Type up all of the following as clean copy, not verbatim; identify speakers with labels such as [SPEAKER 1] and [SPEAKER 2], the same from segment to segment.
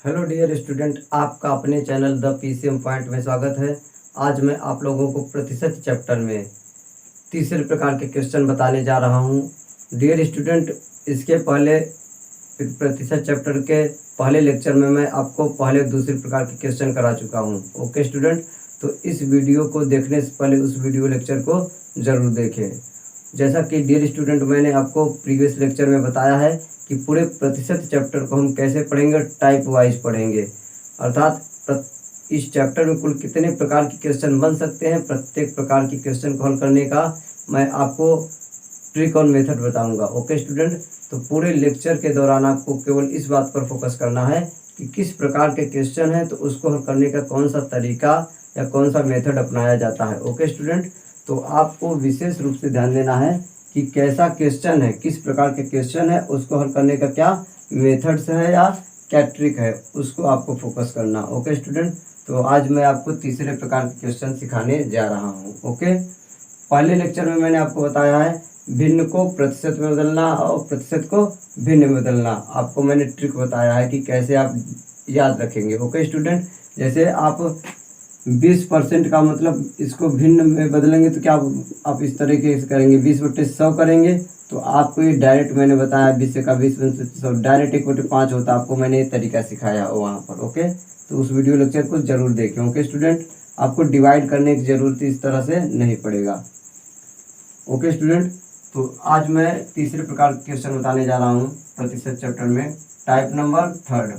[SPEAKER 1] Hello dear student, आपका अपने channel the PCM point में स्वागत है। आज मैं आप लोगों को प्रतिशत चैप्टर में तीसरे प्रकार के क्वेश्चन बताने जा रहा हूं। डियर स्टूडेंट, इसके पहले प्रतिशत चैप्टर के पहले लेक्चर में मैं आपको पहले दूसरे प्रकार के क्वेश्चन करा चुका हूं। ओके स्टूडेंट, तो इस वीडियो को देखने से पहले उस वीडियो लेक्चर को ज़रूर देखें। जैसा कि डियर स्टूडेंट मैंने आपको प्रीवियस लेक्चर में बताया है कि पूरे प्रतिशत चैप्टर को हम कैसे पढ़ेंगे, टाइप वाइज पढ़ेंगे। अर्थात इस चैप्टर में कुल कितने प्रकार के क्वेश्चन बन सकते हैं, प्रत्येक प्रकार के क्वेश्चन को हल करने का मैं आपको ट्रिक और मेथड बताऊंगा। ओके स्टूडेंट, तो पूरे लेक्चर के दौरान आपको केवल इस बात पर फोकस करना है कि किस प्रकार के क्वेश्चन है, तो उसको हल करने का कौन सा तरीका या कौन सा मेथड अपनाया जाता है। ओके स्टूडेंट, तो आपको विशेष रूप से ध्यान देना है कि कैसा क्वेश्चन है, किस प्रकार के क्वेश्चन है, उसको हल करने का क्या मेथड्स है या क्या ट्रिक है, उसको आपको फोकस करना। ओके स्टूडेंट, तो आज मैं आपको तीसरे प्रकार के क्वेश्चन सिखाने जा रहा हूँ। ओके, पहले लेक्चर में मैंने आपको बताया है भिन्न को प्रतिशत में बदलना और प्रतिशत को भिन्न में बदलना। आपको मैंने ट्रिक बताया है कि कैसे आप याद रखेंगे। ओके स्टूडेंट, जैसे आप 20% का मतलब इसको भिन्न में बदलेंगे तो क्या आप इस तरीके से करेंगे, 20/100 करेंगे तो आपको ये डायरेक्ट मैंने बताया 20 का 20/100 डायरेक्ट 1/5 होता है। आपको मैंने ये तरीका सिखाया वहाँ पर। ओके, तो उस वीडियो लेक्चर को जरूर देखें। ओके स्टूडेंट, आपको डिवाइड करने की जरूरत इस तरह से नहीं पड़ेगा। ओके स्टूडेंट, तो आज मैं तीसरे प्रकार के क्वेश्चन बताने जा रहा हूँ प्रतिशत चैप्टर में, टाइप नंबर 3।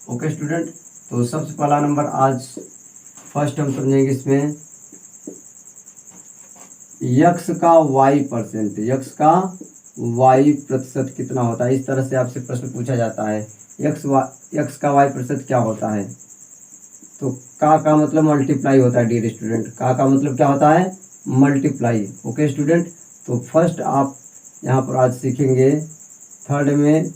[SPEAKER 1] ओके स्टूडेंट, तो सबसे पहला नंबर आज फर्स्ट हम समझेंगे इसमें यक्स का वाई परसेंट, यक्स का वाई प्रतिशत कितना होता है। इस तरह से आपसे प्रश्न पूछा जाता है, यक्स का वाई प्रतिशत क्या होता है। तो का मतलब मल्टीप्लाई होता है डियर स्टूडेंट, का मतलब क्या होता है, मल्टीप्लाई। ओके स्टूडेंट, तो फर्स्ट आप यहाँ पर आज सीखेंगे थर्ड में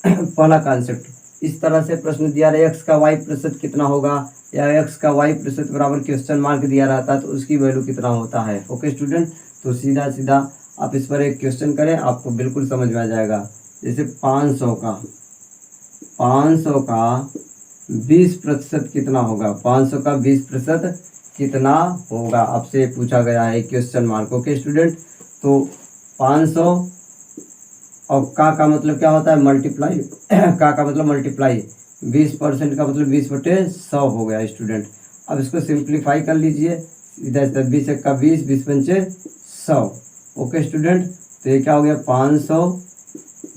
[SPEAKER 1] पहला कॉन्सेप्ट। इस तरह से प्रश्न दिया रहा है एक्स का वाई प्रतिशत कितना होगा, या एक्स का वाई प्रतिशत बराबर क्वेश्चन मार्क दिया रहता है तो उसकी वैल्यू कितना होता है। ओके स्टूडेंट, तो सीधा सीधा आप इस पर एक क्वेश्चन करें, आपको बिल्कुल समझ में आ जाएगा। जैसे 500 का 20% कितना होगा, 500 का 20% कितना होगा, आपसे पूछा गया है क्वेश्चन मार्क। ओके स्टूडेंट, तो 500 और का मतलब क्या होता है, मल्टीप्लाई का मतलब मल्टीप्लाई, 20% का मतलब 20/100 हो गया स्टूडेंट। अब इसको सिंप्लीफाई कर लीजिए, इधर से 20 का 20, 20/100। ओके स्टूडेंट, तो ये क्या हो गया, 500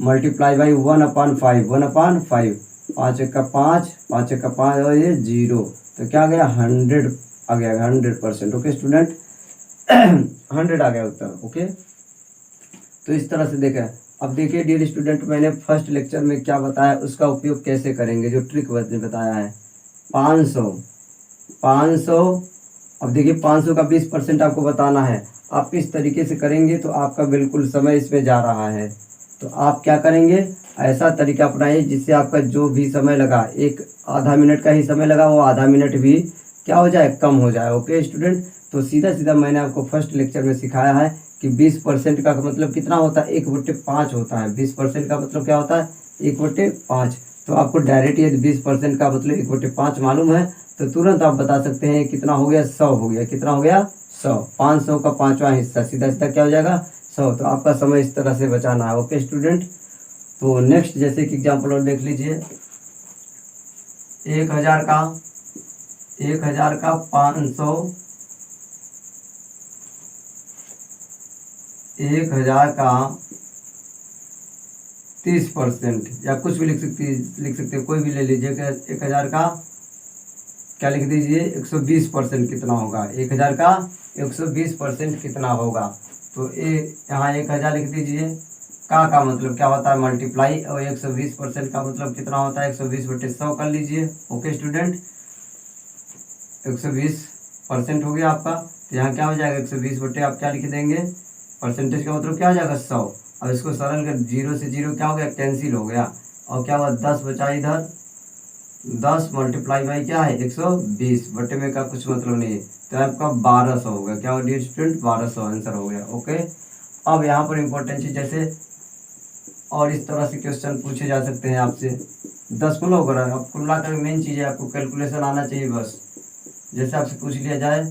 [SPEAKER 1] मल्टीप्लाई बाई 1/5, 1/5, 5 1 का 5, 5 1 का 5 और ये 0, तो क्या आ गया 100 आ गया, 100%। ओके स्टूडेंट 100 आ गया उत्तर। ओके, तो इस तरह से देखें। अब देखिए डियर स्टूडेंट, मैंने फर्स्ट लेक्चर में क्या बताया, उसका उपयोग कैसे करेंगे, जो ट्रिक बताया है 500। अब देखिए 500 का 20% आपको बताना है। आप इस तरीके से करेंगे तो आपका बिल्कुल समय इसमें जा रहा है। तो आप क्या करेंगे, ऐसा तरीका अपनाइए जिससे आपका जो भी समय लगा, एक आधा मिनट का ही समय लगा, वो आधा मिनट भी क्या हो जाए, कम हो जाए। ओके स्टूडेंट, तो सीधा सीधा मैंने आपको फर्स्ट लेक्चर में सिखाया है कि 20% का मतलब कितना होता है, 1/5 होता है। 20% का मतलब क्या होता है, 1/5। तो आपको डायरेक्ट ये 20% का मतलब 1/5 मालूम है तो तुरंत आप बता सकते हैं कितना हो गया, 100 हो गया। कितना हो गया, 100। 500 का 5वां हिस्सा सीधा सीधा क्या हो जाएगा, 100। तो आपका समय इस तरह से बचाना है। ओके स्टूडेंट, तो नेक्स्ट जैसे कि एग्जाम्पल और देख लीजिए, 1000 का 500, 1000 का 30% या कुछ भी लिख सकते हैं, कोई भी ले लीजिए। 1000 का क्या लिख दीजिए, 120% कितना होगा, 1000 का 120% कितना होगा। तो यहाँ 1000 लिख दीजिए। का मतलब क्या होता है, मल्टीप्लाई, और 120% का मतलब कितना होता है, 120/100 कर लीजिए। ओके स्टूडेंट, 120% हो गया आपका। तो यहाँ क्या हो जाएगा, 120 आप क्या लिख देंगे, परसेंटेज का मतलब क्या हो जाएगा, 100। अब इसको सरल कर, 0 से 0 क्या हो गया, कैंसिल हो गया, और क्या हुआ, 10 बचा इधर, 10 मल्टीप्लाई बाई क्या है, 120 बटे में का कुछ मतलब नहीं है, तो आपका 1200 हो गया। क्या डियर स्टूडेंट, 1200 आंसर हो गया। ओके, अब यहाँ पर इंपॉर्टेंट चीज, जैसे और इस तरह से क्वेश्चन पूछे जा सकते हैं आपसे। दशमलव कर अब कुल मिलाकर मेन चीज़ है आपको कैलकुलेशन आना चाहिए बस। जैसे आपसे पूछ लिया जाए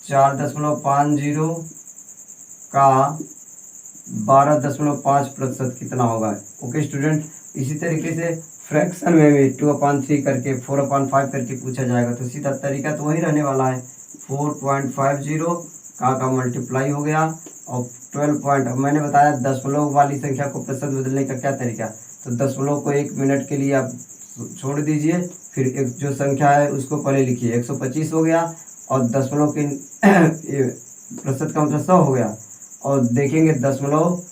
[SPEAKER 1] 4.50 का 12.5% कितना होगा। ओके स्टूडेंट, इसी तरीके से फ्रैक्शन में भी 2/3 करके 4/5 करके पूछा जाएगा, तो सीधा तरीका तो वही रहने वाला है। 4.50 का मल्टीप्लाई हो गया और 12 पॉइंट, मैंने बताया दशमलव वाली संख्या को प्रतिशत बदलने का क्या तरीका। तो दशमलव को 1 मिनट के लिए आप छोड़ दीजिए, फिर एक जो संख्या है उसको पहले लिखिए। 125 हो गया और दशमलव के प्रतिशत का मतलब 100 हो गया। और देखेंगे दशमलव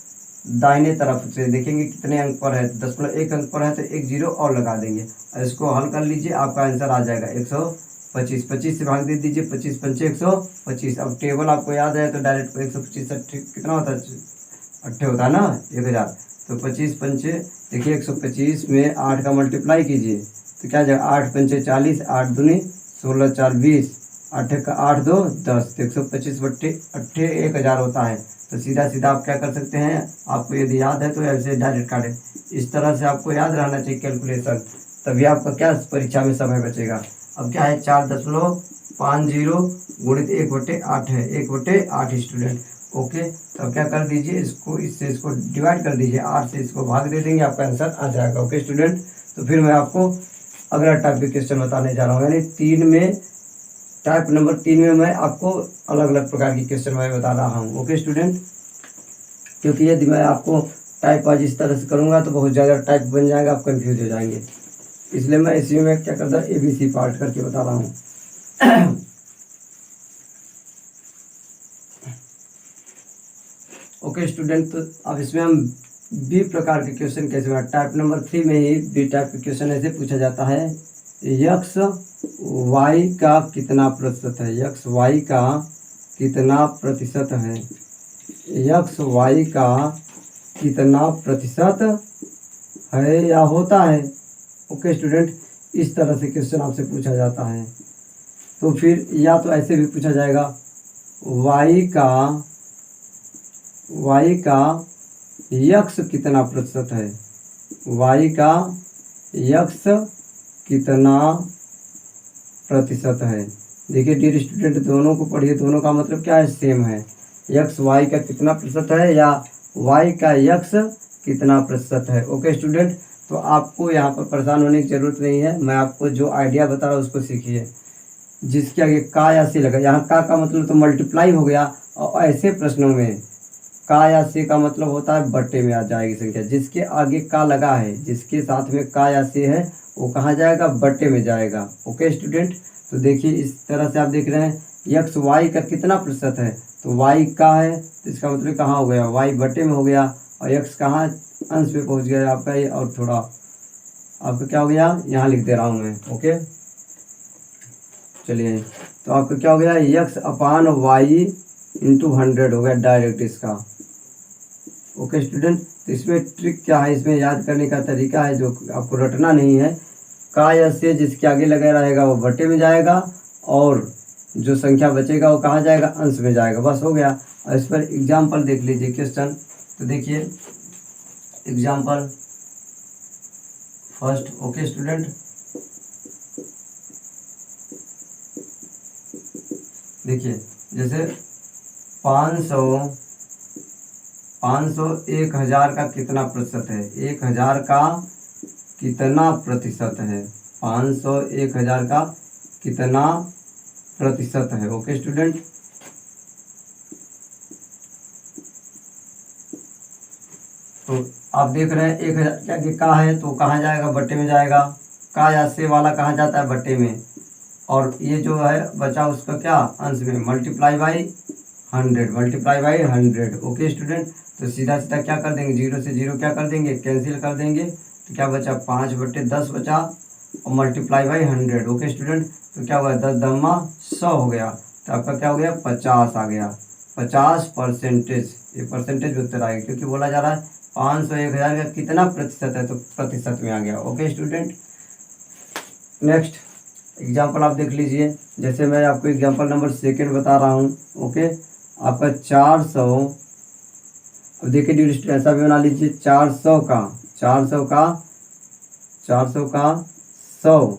[SPEAKER 1] दाहिने तरफ से देखेंगे कितने अंक पर है, 1 अंक पर है तो एक जीरो और लगा देंगे और इसको हल कर लीजिए, आपका आंसर आ जाएगा 125। 25 से भाग दे दीजिए, 25 पंचे 125। अब टेबल आपको याद है तो डायरेक्ट 125 कितना होता है, 8 होता है ना, 1000। तो 25 पंचे देखिए 125 में 8 का मल्टीप्लाई कीजिए तो क्या जाएगा, 8 पंचे 40, 8 दूनी 16, 4 20, 8 का 8 2 10, 125 बट्टे 8 1000 होता है। तो सीधा सीधा आप क्या कर सकते हैं, आपको यदि याद है तो ऐसे डायरेक्ट काटें। इस तरह से आपको याद रहना चाहिए कैलकुलेशन, तभी आपका क्या परीक्षा में समय बचेगा। अब क्या है 4.50 गुणित 1/8 है, 1/8 स्टूडेंट। ओके, तो अब क्या कर दीजिए, इसको इससे इसको डिवाइड कर दीजिए, 8 से इसको भाग दे देंगे, आपका आंसर आ जाएगा। ओके स्टूडेंट, तो फिर मैं आपको अगला टाइप के क्वेश्चन बताने जा रहा हूँ, यानी टाइप नंबर 3 में मैं आपको अलग अलग प्रकार की क्वेश्चन मैं बता रहा हूँ। ओके स्टूडेंट, क्योंकि यदि मैं आपको टाइप वाइज इस तरह से करूँगा तो बहुत ज़्यादा टाइप बन जाएगा, आप कंफ्यूज हो जाएंगे, इसलिए मैं इसी में क्या करता हूँ ABC पार्ट करके बता रहा हूँ। ओके स्टूडेंट, तो अब इसमें हम बी प्रकार के क्वेश्चन कैसे बना, टाइप नंबर 3 में ही बी टाइप के क्वेश्चन ऐसे पूछा जाता है, यक्स वाई का कितना प्रतिशत है, यक्स वाई का कितना प्रतिशत है, यक्स वाई का कितना प्रतिशत है या होता है। ओके स्टूडेंट, इस तरह से क्वेश्चन आपसे पूछा जाता है। तो फिर या तो ऐसे भी पूछा जाएगा, वाई का यक्स कितना प्रतिशत है, वाई का यक्स कितना प्रतिशत है। देखिए डियर स्टूडेंट, दोनों को पढ़िए, दोनों का मतलब क्या है, सेम है। यक्स वाई का कितना प्रतिशत है या वाई का यक्स कितना प्रतिशत है। ओके स्टूडेंट, तो आपको यहाँ पर परेशान होने की ज़रूरत नहीं है, मैं आपको जो आइडिया बता रहा हूँ उसको सीखिए। जिसके आगे का या से लगा, यहाँ का मतलब तो मल्टीप्लाई हो गया, और ऐसे प्रश्नों में का या से का मतलब होता है बट्टे में आ जाएगी संख्या। जिसके आगे का लगा है, जिसके साथ में का या से है, वो कहाँ जाएगा, बट्टे में जाएगा। ओके स्टूडेंट, तो देखिए इस तरह से आप देख रहे हैं यक्स वाई का कितना प्रतिशत है, तो वाई का है तो इसका मतलब कहाँ हो गया, वाई बट्टे में हो गया, और यक्स कहाँ अंश पे पहुँच गया आपका ये, और थोड़ा आपका क्या हो गया, यहाँ लिख दे रहा हूँ मैं। ओके चलिए, तो आपका क्या हो गया, यक्स अपान वाई इंटू 100 हो गया डायरेक्ट इसका। ओके स्टूडेंट, तो इसमें ट्रिक क्या है, इसमें याद करने का तरीका है जो आपको रटना नहीं है। का या से जिसके आगे लगा रहेगा वो बट्टे में जाएगा, और जो संख्या बचेगा वो कहाँ जाएगा, अंश में जाएगा, बस हो गया। और इस पर एग्जाम्पल देख लीजिए क्वेश्चन, तो देखिए एग्जाम्पल फर्स्ट। ओके स्टूडेंट, देखिए जैसे 500 1000 का कितना प्रतिशत है, 1000 का कितना प्रतिशत है, 500 1000 का कितना प्रतिशत है। ओके स्टूडेंट, तो आप देख रहे हैं 1000 क्या कि का है तो कहाँ जाएगा, बट्टे में जाएगा, का या से वाला कहाँ जाता है, बट्टे में, और ये जो है बचा उसका क्या, अंश में, मल्टीप्लाई बाई 100। ओके स्टूडेंट, तो सीधा सीधा क्या कर देंगे, 0 से 0 क्या कर देंगे, कैंसिल कर देंगे, तो क्या बचा 5/10 बचा, और मल्टीप्लाई बाई 100। ओके स्टूडेंट, तो क्या हुआ, 10 दम्मा 100 हो गया, तो आपका क्या हो गया, 50 आ गया, 50%। ये परसेंटेज उत्तर आएगा, क्योंकि बोला जा रहा है 500 1000 का कितना प्रतिशत है, तो प्रतिशत में आ गया। ओके स्टूडेंट, नेक्स्ट एग्जाम्पल आप देख लीजिए, जैसे मैं आपको एग्जाम्पल नंबर 2 बता रहा हूँ। ओके, आपका अब देखिए डियर स्टूडेंट, ऐसा भी बना लीजिए 400 का 100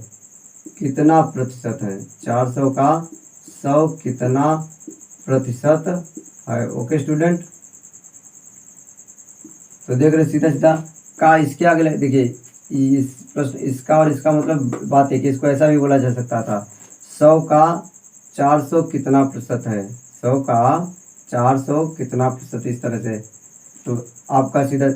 [SPEAKER 1] कितना प्रतिशत है, 400 का 100 कितना प्रतिशत है। ओके स्टूडेंट, तो देख रहे सीधा सीधा का इसके आगे देखिए, इस प्रश्न इसका और इसका मतलब बात है कि इसको ऐसा भी बोला जा सकता था 100 का 400 कितना प्रतिशत है, 100 का 400 कितना प्रतिशत, इस तरह से। तो आपका सीधा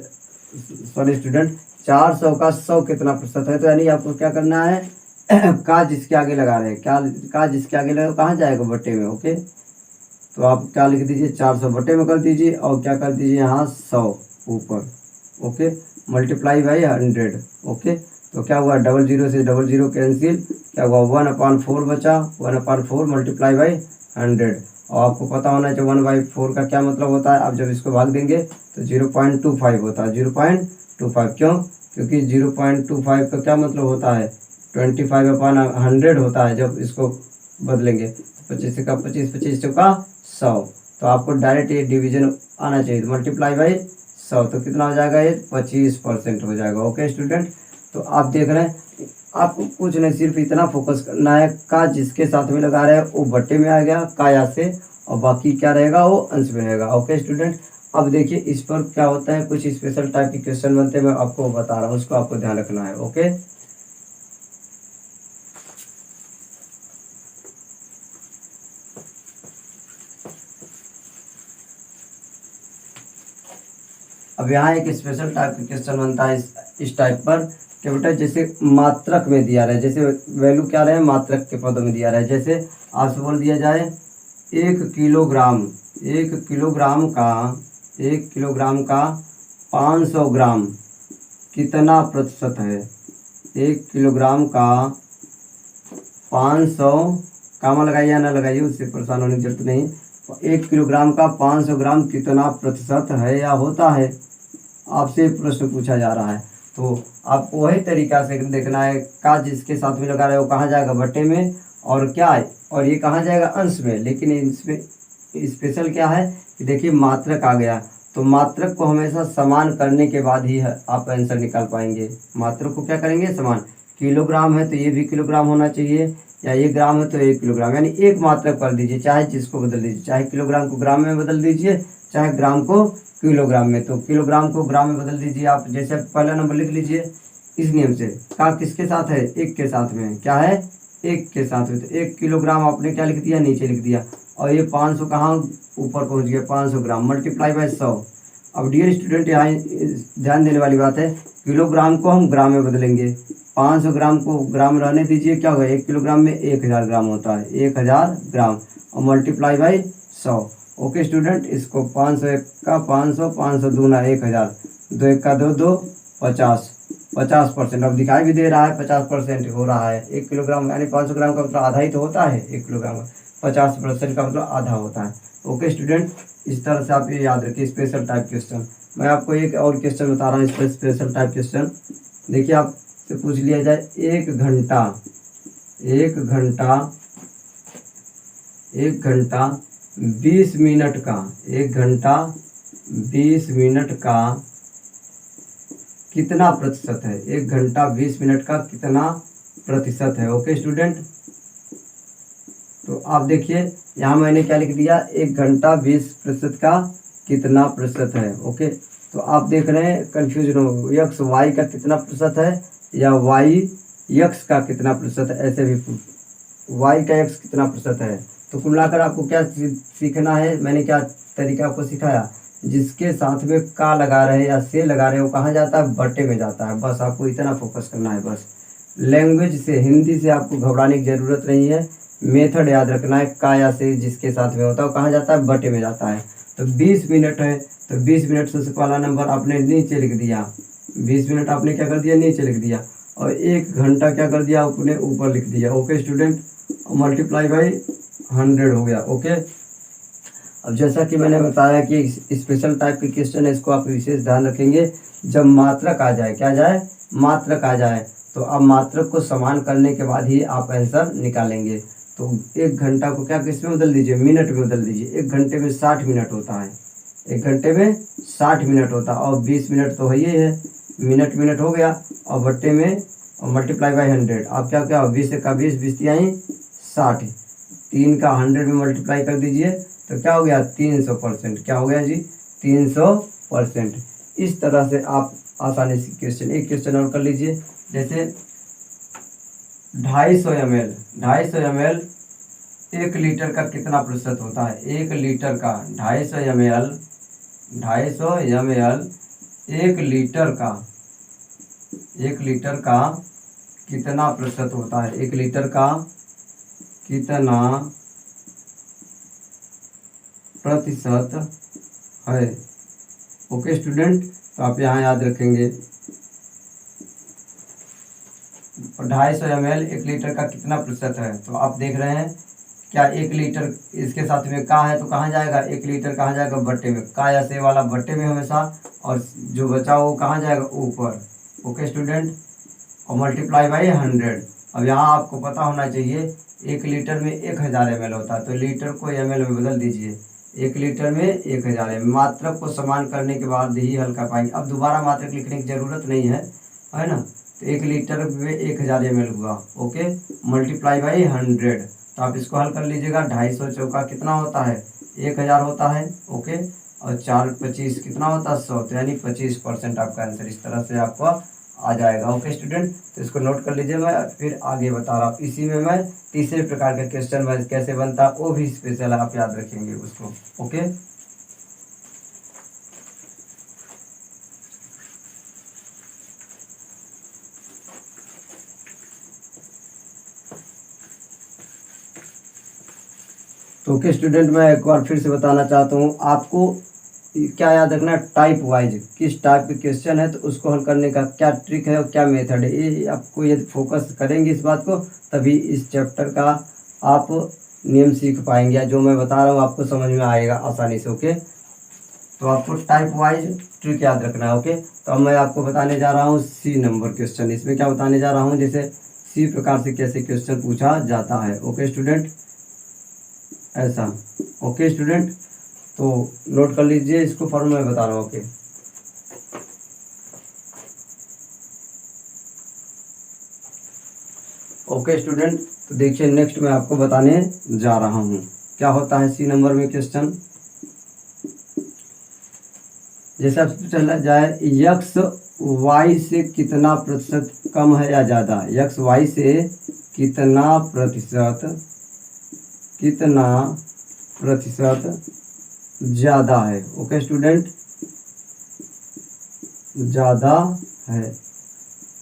[SPEAKER 1] सॉरी स्टूडेंट, 400 का 100 कितना प्रतिशत है, तो यानी आपको क्या करना है का जिसके आगे लगा रहे हैं, क्या का जिसके आगे लगा कहाँ जाएगा, बटे में। ओके, तो आप क्या लिख दीजिए 400 बटे में कर दीजिए और क्या कर दीजिए यहाँ 100 ऊपर। Okay, multiply by 100। ओके, तो क्या हुआ, 00 से 00 कैंसिल, क्या हुआ 1/4 बचा, 1/4 मल्टीप्लाई बाई 100। और आपको पता होना चाहिए 1/4 का क्या मतलब होता है, आप जब इसको भाग देंगे तो 0.25 होता है, 0.25। क्यों, क्योंकि 0.25 का क्या मतलब होता है 25/100 होता है। जब इसको बदलेंगे 25 का 25, 25 का 100, तो आपको डायरेक्ट ये डिवीजन आना चाहिए, मल्टीप्लाई बाई 100, तो कितना हो जाएगा, ये 25% हो जाएगा। ओके स्टूडेंट, तो आप देख रहे हैं आपको कुछ नहीं, सिर्फ इतना फोकस करना है का जिसके साथ में लगा रहे हैं वो बट्टे में आ गया का या से, और बाकी क्या रहेगा वो अंश में रहेगा। ओके स्टूडेंट, अब देखिए इस पर क्या होता है, कुछ स्पेशल टाइप के क्वेश्चन बनते हैं, मैं आपको बता रहा हूँ, उसको आपको ध्यान रखना है। ओके, अब यहाँ एक स्पेशल टाइप का क्वेश्चन बनता है इस टाइप पर कि बेटा जैसे मात्रक में दिया रहा है, जैसे वैल्यू क्या रहे मात्रक के पदों में दिया रहा है, जैसे आपसे बोल दिया जाए 1 किलोग्राम का 500 ग्राम कितना प्रतिशत है। 1 किलोग्राम का 500, कामा लगाइए या ना लगाइए उससे परेशान होने की जरूरत नहीं, 1 किलोग्राम का 500 ग्राम कितना प्रतिशत है या होता है, आपसे प्रश्न पूछा जा रहा है। तो आपको वही तरीका से देखना है, का जिसके साथ में लगा रहे हो कहाँ जाएगा बटे में, और क्या है, और ये कहाँ जाएगा अंश में। लेकिन इसमें स्पेशल क्या है कि देखिए मात्रक आ गया, तो मात्रक को हमेशा समान करने के बाद ही आप आंसर निकाल पाएंगे। मात्रक को क्या करेंगे समान, किलोग्राम है तो ये भी किलोग्राम होना चाहिए, या ये ग्राम है तो 1 किलोग्राम, यानी एक मात्रक कर दीजिए, चाहे जिसको बदल दीजिए, चाहे किलोग्राम को ग्राम में बदल दीजिए, चाहे ग्राम को किलोग्राम में। तो किलोग्राम को ग्राम में बदल दीजिए आप, जैसे पहला नंबर लिख लीजिए इस नियम से, का किसके साथ है, 1 के साथ में, क्या है 1 के साथ में, तो 1 किलोग्राम आपने क्या लिख दिया नीचे लिख दिया, और ये 500 कहाँ ऊपर पहुँच गया 500 ग्राम मल्टीप्लाई बाय 100। अब डियर स्टूडेंट यहाँ ध्यान देने वाली बात है, किलोग्राम को हम ग्राम में बदलेंगे, 500 ग्राम को ग्राम रहने दीजिए, क्या होगा 1 किलोग्राम में 1000 ग्राम होता है, 1000 ग्राम और मल्टीप्लाई बाई 100। ओके स्टूडेंट, इसको 500 का 500, 500 दूना 1000, 2 1 का 2 2 50%। अब दिखाई भी दे रहा है 50% हो रहा है, 1 किलोग्राम यानी 500 ग्राम का मतलब आधा ही तो होता है 1 किलोग्राम का, 50% का मतलब आधा होता है। ओके स्टूडेंट, इस तरह से आप ये याद रखिए स्पेशल टाइप क्वेश्चन। मैं आपको एक और क्वेश्चन बता रहा हूँ, इस पर स्पेशल टाइप क्वेश्चन देखिए, आपसे पूछ लिया जाए 1 घंटा 20 मिनट का, 1 घंटा 20 मिनट का कितना प्रतिशत है, 1 घंटा 20 मिनट का कितना प्रतिशत है। ओके स्टूडेंट, तो आप देखिए यहाँ मैंने क्या लिख दिया, 1 घंटा 20% का कितना प्रतिशत है। ओके, तो आप देख रहे हैं कन्फ्यूजन हो, यक्स वाई का कितना प्रतिशत है या वाई यक्स का कितना प्रतिशत है, ऐसे भी वाई का यक्स कितना प्रतिशत है। तो कुल मिलाकर आपको क्या सीखना है, मैंने क्या तरीका आपको सिखाया, जिसके साथ में का लगा रहे या से लगा रहे हो कहाँ जाता है बटे में जाता है, बस आपको इतना फोकस करना है। बस लैंग्वेज से हिंदी से आपको घबराने की ज़रूरत नहीं है, मेथड याद रखना है, का या से जिसके साथ में होता है कहाँ जाता है बटे में जाता है। तो 20 मिनट है तो 20 मिनट से वाला नंबर आपने नीचे लिख दिया, 20 मिनट आपने क्या कर दिया नीचे लिख दिया, और 1 घंटा क्या कर दिया आपने ऊपर लिख दिया। ओके स्टूडेंट, मल्टीप्लाई बाई 100 हो गया। ओके, अब जैसा कि मैंने बताया कि स्पेशल टाइप के क्वेश्चन है, इसको आप विशेष ध्यान रखेंगे। जब मात्रक आ जाए, क्या जाए मात्रक आ जाए, तो अब मात्रक को समान करने के बाद ही आप आंसर निकालेंगे। तो 1 घंटा को क्या किस में बदल दीजिए, मिनट में बदल दीजिए, 1 घंटे में 60 मिनट होता है, 1 घंटे में 60 मिनट होता, और 20 मिनट तो है ही है, मिनट हो गया, और बट्टे में और मल्टीप्लाई बाई 100। आप क्या क्या 20 का 20, 20 तिहाई 60, 3 का 100 में मल्टीप्लाई कर दीजिए तो क्या हो गया 300%। क्या हो गया जी 300%। इस तरह से आप आसानी से क्वेश्चन, एक क्वेश्चन और कर लीजिए। जैसे 250 ml 1 लीटर का कितना प्रतिशत होता है? 1 लीटर का 250 ml 1 लीटर का 1 लीटर का कितना प्रतिशत होता है? 1 लीटर का कितना प्रतिशत है? ओके स्टूडेंट, तो आप यहाँ याद रखेंगे 250 ml 1 लीटर का कितना प्रतिशत है। तो आप देख रहे हैं क्या 1 लीटर इसके साथ में का है तो कहाँ जाएगा? 1 लीटर कहाँ जाएगा? बट्टे में। का या से वाला बट्टे में हमेशा, और जो बचा वो कहाँ जाएगा? ऊपर। ओके स्टूडेंट, और मल्टीप्लाई बाई 100। अब यहाँ आपको पता होना चाहिए 1 लीटर में 1000 ml होता है, तो लीटर को ml में बदल दीजिए। 1 लीटर में 1000 ml। मात्रक को समान करने के बाद ही हल कर पाएंगे। अब दोबारा मात्रक लिखने की जरूरत नहीं है ना। तो 1 लीटर में 1000 ml हुआ, ओके, मल्टीप्लाई बाई 100। तो आप इसको हल कर लीजिएगा। 250 चौका कितना होता है? 1000 होता है, ओके, और 4 25 कितना होता है? 100, तो यानी 25% आपका आंसर। इस तरह से आपका आ जाएगा। ओके स्टूडेंट, तो इसको नोट कर लीजिए। मैं फिर आगे बता रहा हूँ। इसी में मैं तीसरे प्रकार का क्वेश्चन कैसे बनता है वो भी स्पेशल आप याद रखेंगे उसको। ओके, तो ओके स्टूडेंट, मैं एक बार फिर से बताना चाहता हूँ आपको क्या याद रखना है, टाइप वाइज किस टाइप के क्वेश्चन है तो उसको हल करने का क्या ट्रिक है और क्या मेथड है। ये आपको यदि फोकस करेंगे इस बात को, तभी इस चैप्टर का आप नियम सीख पाएंगे। जो मैं बता रहा हूँ आपको समझ में आएगा आसानी से। ओके, तो आपको टाइप वाइज ट्रिक याद रखना है। ओके, तो अब मैं आपको बताने जा रहा हूँ सी नंबर क्वेश्चन। इसमें क्या बताने जा रहा हूँ, जैसे सी प्रकार से कैसे क्वेश्चन पूछा जाता है। ओके स्टूडेंट, ऐसा। ओके स्टूडेंट, तो नोट कर लीजिए इसको, फॉर्मूला में बता रहा हूँ। ओके, ओके स्टूडेंट, तो देखिए नेक्स्ट मैं आपको बताने जा रहा हूँ क्या होता है सी नंबर में क्वेश्चन। जैसे आपसे चला जाए यक्स वाई से कितना प्रतिशत कम है या ज़्यादा? यक्स वाई से कितना प्रतिशत ज़्यादा है? ओके स्टूडेंट, ज़्यादा है।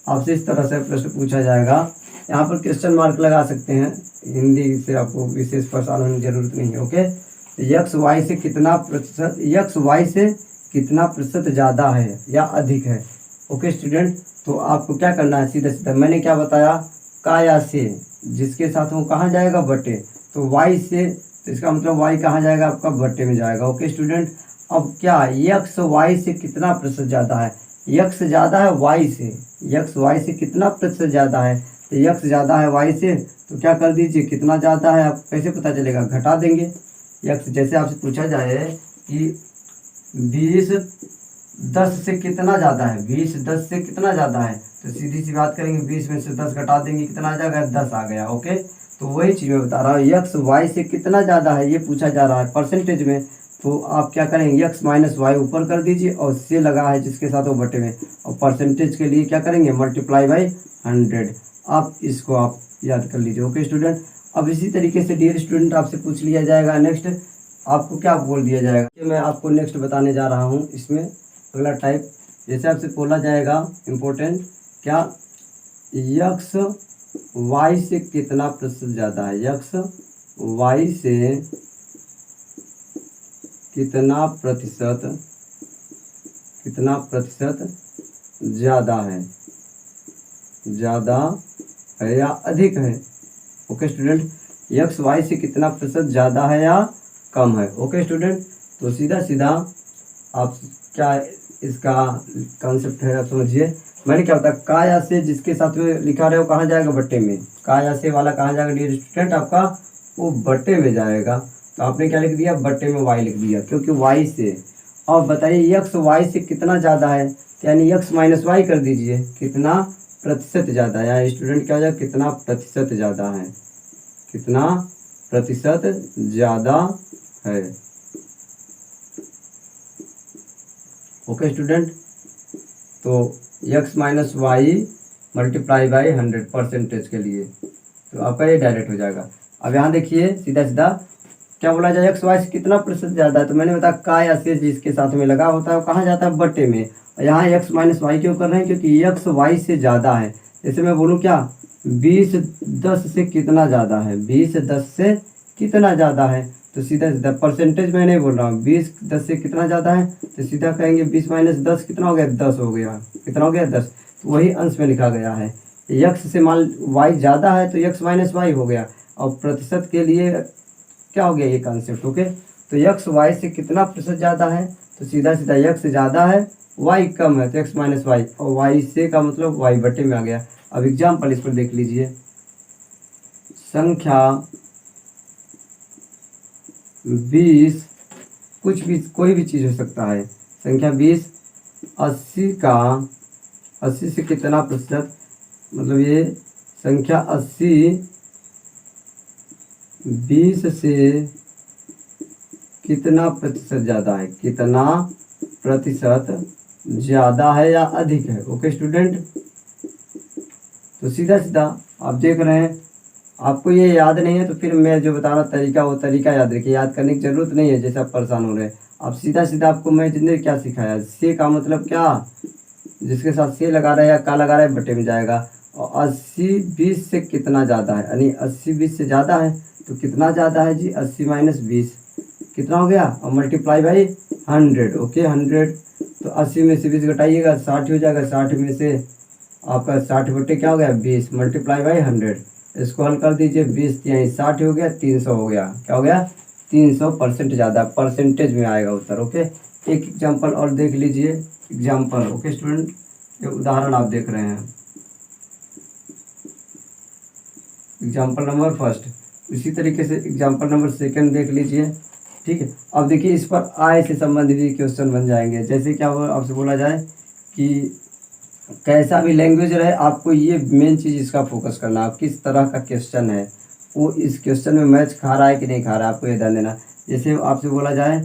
[SPEAKER 1] आपसे इस तरह से प्रश्न पूछा जाएगा। यहाँ पर क्वेश्चन मार्क लगा सकते हैं, हिंदी से आपको विशेष परेशान होने की जरूरत नहीं है। ओके, यक्स वाई से कितना प्रतिशत ज़्यादा है या अधिक है? ओके स्टूडेंट, तो आपको क्या करना है, सीधा सीधा मैंने क्या बताया, का या से जिसके साथ वो कहाँ जाएगा? बटे। तो वाई से, तो इसका मतलब वाई कहाँ जाएगा? आपका बटे में जाएगा। ओके स्टूडेंट, अब क्या यक्स वाई से कितना प्रतिशत ज़्यादा है? यक्स ज़्यादा है वाई से, यक्स वाई से कितना प्रतिशत ज़्यादा है? तो यक्स ज़्यादा है वाई से, तो क्या कर दीजिए, कितना ज़्यादा है आप कैसे पता चलेगा? घटा देंगे। यक्स, जैसे आपसे पूछा जाए कि 20 10 से कितना ज़्यादा है, 20 10 से कितना ज़्यादा है, तो सीधी सी बात करेंगे 20 में से 10 घटा देंगे, कितना आ जाएगा? 10 आ गया। ओके, तो वही चीज़ मैं बता रहा हूँ, यक्स वाई से कितना ज़्यादा है ये पूछा जा रहा है परसेंटेज में। तो आप क्या करेंगे, यक्स माइनस वाई ऊपर कर दीजिए और से लगा है जिसके साथ वो बटे में, और परसेंटेज के लिए क्या करेंगे, मल्टीप्लाई बाई 100। आप इसको आप याद कर लीजिए। ओके स्टूडेंट, अब इसी तरीके से डियर स्टूडेंट आपसे पूछ लिया जाएगा नेक्स्ट, आपको क्या बोल दिया जाएगा, कि मैं आपको नेक्स्ट बताने जा रहा हूँ। इसमें अगला टाइप, जैसे आपसे बोला जाएगा इम्पोर्टेंट, क्या यक्स वाई से कितना प्रतिशत ज़्यादा है? यक्स वाई से कितना प्रतिशत ज़्यादा है या अधिक है? ओके स्टूडेंट, यक्स वाई से कितना प्रतिशत ज़्यादा है या कम है? ओके स्टूडेंट, तो सीधा सीधा आप क्या इसका कॉन्सेप्ट है आप समझिए। मैंने क्या बताया, का या से जिसके साथ में लिखा रहे हो कहाँ जाएगा? बट्टे में। का या से वाला कहाँ जाएगा डियर स्टूडेंट? आपका वो बट्टे में जाएगा। तो आपने क्या लिख दिया? बट्टे में वाई लिख दिया, क्योंकि वाई से, अब बताइए x y से कितना ज़्यादा है, तो यानी x माइनस वाई कर दीजिए, कितना प्रतिशत ज़्यादा है, यहाँ स्टूडेंट क्या हो जाएगा, कितना प्रतिशत ज़्यादा है, कितना प्रतिशत ज़्यादा है। ओके स्टूडेंट, तो x minus y multiply by 100 percentage के लिए, तो आपका ये डायरेक्ट हो जाएगा। अब यहाँ देखिए सीधा सीधा क्या बोला जाए, एक्स वाई से कितना प्रतिशत ज़्यादा है, तो मैंने बताया का या से जिसके साथ में लगा होता है वो कहाँ जाता है, बटे में। यहाँ एक्स माइनस वाई क्यों कर रहे हैं, क्योंकि एक्स वाई से ज़्यादा है। जैसे मैं बोलूँ क्या, 20 10 से कितना ज़्यादा है, 20 10 से कितना ज़्यादा है, तो सीधा सीधा परसेंटेज मैं नहीं बोल रहा हूँ, 20 10 से कितना ज़्यादा है, तो सीधा कहेंगे 20 माइनस 10 कितना हो गया, 10 हो गया, कितना हो गया 10, तो वही अंश में लिखा गया है। यक्स से मान वाई ज़्यादा है तो यक्स माइनस वाई हो गया, और प्रतिशत के लिए क्या हो गया ये कॉन्सेप्ट। ओके, तो यक्स वाई से कितना प्रतिशत ज़्यादा है, तो सीधा सीधा यक्स ज़्यादा है वाई कम है, तो एक्स माइनस वाई, और वाई से का मतलब वाई बटे में आ गया। अब एग्जाम्पल इस पर देख लीजिए, संख्या 20, कुछ भी कोई भी चीज़ हो सकता है, संख्या 20 80 से कितना प्रतिशत, मतलब ये संख्या 80 20 से कितना प्रतिशत ज़्यादा है, कितना प्रतिशत ज़्यादा है या अधिक है। ओके स्टूडेंट, तो सीधा सीधा आप देख रहे हैं, आपको ये याद नहीं है तो फिर मैं जो बता रहा तरीका, वो तरीका याद रखिए, याद करने की ज़रूरत नहीं है जैसे आप परेशान हो रहे हैं। आप सीधा सीधा आपको मैं जितने क्या सिखाया, से का मतलब क्या, जिसके साथ से लगा रहा है या का लगा रहा है बटे में जाएगा, और 80 20 से कितना ज़्यादा है, यानी 80 20 से ज़्यादा है, तो कितना ज़्यादा है जी, 80 माइनस 20 कितना हो गया, और मल्टीप्लाई बाई 100। ओके 100, तो 80 में से 20 घटाइएगा 60 हो जाएगा, 60 में से आपका 60 बटे क्या हो गया 20 मल्टीप्लाई बाई 100, इसको हल कर दीजिए, 20 यहाँ 60 हो गया, 300 हो गया, क्या हो गया 300% ज़्यादा, परसेंटेज में आएगा उत्तर। ओके, एक एग्जाम्पल और देख लीजिए, एग्जाम्पल। ओके स्टूडेंट, ये उदाहरण आप देख रहे हैं, एग्जाम्पल नंबर फर्स्ट, इसी तरीके से एग्जाम्पल नंबर सेकंड देख लीजिए। ठीक है, अब देखिए इस पर आय से संबंधित भी क्वेश्चन बन जाएंगे। जैसे क्या आपसे बोला जाए कि कैसा भी लैंग्वेज रहे, आपको ये मेन चीज़ इसका फोकस करना, आप किस तरह का क्वेश्चन है वो इस क्वेश्चन में मैच खा रहा है कि नहीं खा रहा है, आपको ये ध्यान देना। जैसे आपसे बोला जाए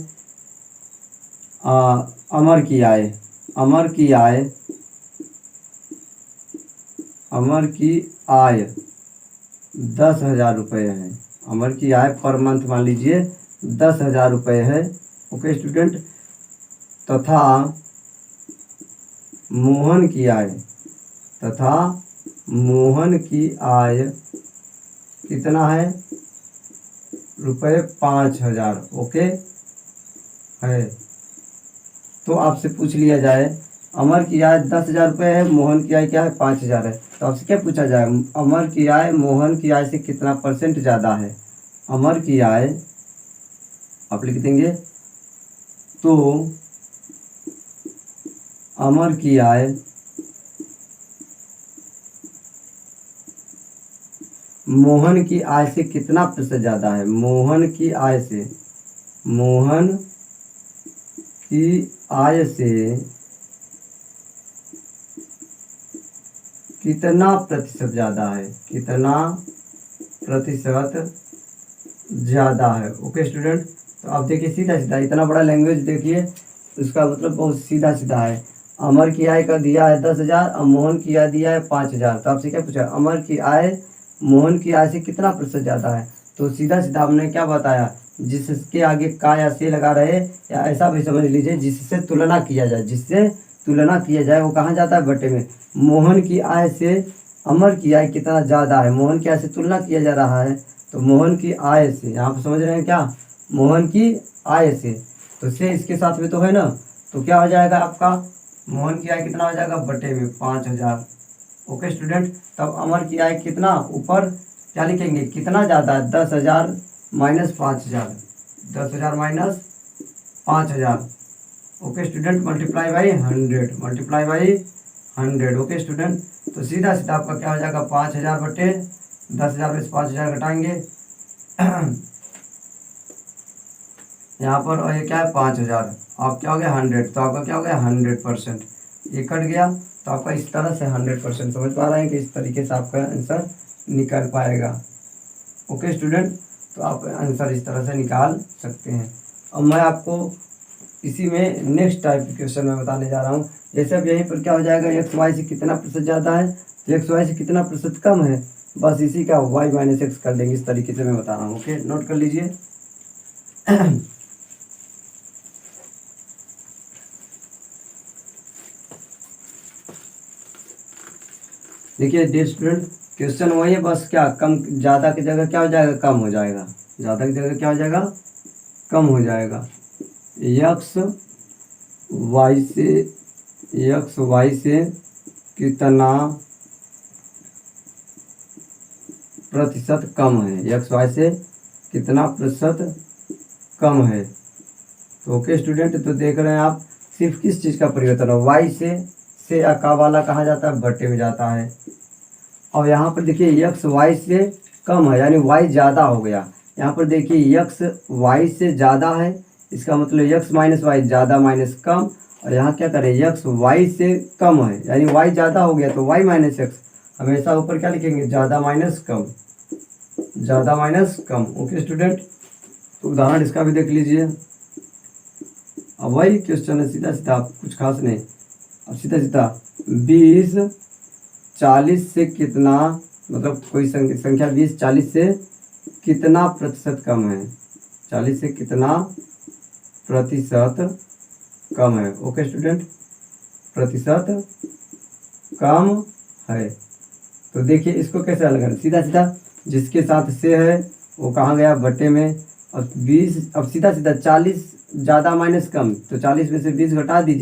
[SPEAKER 1] अमर की आय, अमर की आय, अमर की आय 10,000 रुपये है, अमर की आय पर मंथ मान लीजिए 10,000 रुपये है। ओके स्टूडेंट, तथा मोहन की आय, तथा मोहन की आय कितना है, रुपये 5,000। ओके है, तो आपसे पूछ लिया जाए अमर की आय 10,000 रुपये है, मोहन की आय क्या है 5,000 है, तो आपसे क्या पूछा जाए, अमर की आय मोहन की आय से कितना परसेंट ज़्यादा है। अमर की आय आप लिख देंगे, तो अमर की आय मोहन की आय से कितना प्रतिशत ज़्यादा है, मोहन की आय से, मोहन की आय से कितना प्रतिशत ज़्यादा है, कितना प्रतिशत ज़्यादा है। ओके स्टूडेंट, तो आप देखिए सीधा सीधा, इतना बड़ा लैंग्वेज देखिए, उसका मतलब बहुत सीधा सीधा है। अमर की आय का दिया है 10,000 और मोहन की आय दिया है 5,000, तो आपसे क्या पूछा, अमर की आय मोहन की आय से कितना प्रतिशत ज़्यादा है, तो सीधा सीधा हमने क्या बताया, जिसके आगे का या से लगा रहे, या ऐसा भी समझ लीजिए जिससे तुलना किया जाए, जिससे तुलना किया जाए वो कहाँ जाता है, बटे में। मोहन की आय से अमर की आय कितना ज़्यादा है, मोहन की आय से तुलना किया जा रहा है, तो मोहन की आय से, यहाँ पर समझ रहे हैं क्या, मोहन की आय से, तो से इसके साथ में तो है ना, तो क्या हो जाएगा आपका, मोहन की आय कितना हो जाएगा, बटे में 5,000। ओके स्टूडेंट, तब अमर की आय कितना, ऊपर क्या लिखेंगे, कितना ज़्यादा है, 10,000 minus 5,000, 10,000 minus 5,000। Okay student, multiply by 100, multiply by 100। Okay student, तो सीधा सीधा आपका क्या हो जाएगा, 5,000 बटे 10,000 में से 5,000 घटाएंगे यहाँ पर, और ये क्या है 5000, आप क्या हो गया 100, तो आपका क्या हो गया 100%। ये कट गया तो आपका इस तरह से 100% समझ पा रहे हैं कि इस तरीके से आपका आंसर निकल पाएगा। ओके स्टूडेंट, तो आप आंसर इस तरह से निकाल सकते हैं। अब मैं आपको इसी में नेक्स्ट टाइप के क्वेश्चन में बताने जा रहा हूँ। जैसे अब यहीं पर क्या हो जाएगा, एक्स वाई से कितना प्रतिशत ज़्यादा है, तो एक्स वाई से कितना प्रतिशत कम है, बस इसी का वाई माइनस एक्स कर देंगे। इस तरीके से मैं बता रहा हूँ। ओके, नोट कर लीजिए। देखिए डियर स्टूडेंट, क्वेश्चन वही है, बस क्या कम, ज़्यादा की जगह क्या हो जाएगा, कम हो जाएगा। ज़्यादा की जगह क्या हो जाएगा, कम हो जाएगा। एक्स वाई से कितना प्रतिशत कम है, एक्स वाई से कितना प्रतिशत कम है। तो ओके स्टूडेंट, तो देख रहे हैं आप सिर्फ किस चीज़ का परिवर्तन हो, वाई से अका वाला कहाँ जाता है, बट्टे में जाता है। और यहाँ पर देखिए एक्स वाई से कम है, यानी वाई ज़्यादा हो गया। यहाँ पर देखिए एक्स वाई से ज़्यादा है, इसका मतलब एक्स माइनस वाई, ज़्यादा माइनस कम। और यहाँ क्या करें, एक्स वाई से कम है, यानी वाई ज़्यादा हो गया तो वाई माइनस एक्स। हमेशा ऊपर क्या लिखेंगे, ज़्यादा माइनस कम, ज़्यादा माइनस कम। ओके स्टूडेंट, तो उदाहरण इसका भी देख लीजिए। अब वही क्वेश्चन है, सीधा सीधा, कुछ खास नहीं। अब सीधा सीधा 20 40 से कितना, मतलब कोई संख्या 20 40 से कितना प्रतिशत कम है, 40 से कितना प्रतिशत कम है। ओके स्टूडेंट, प्रतिशत कम है। तो देखिए इसको कैसे हल करें, सीधा सीधा जिसके साथ से है वो कहाँ गया, बट्टे में। अब 20, अब सीधा सीधा 40 ज़्यादा माइनस कम, तो 40 में से 20 घटा दीजिए।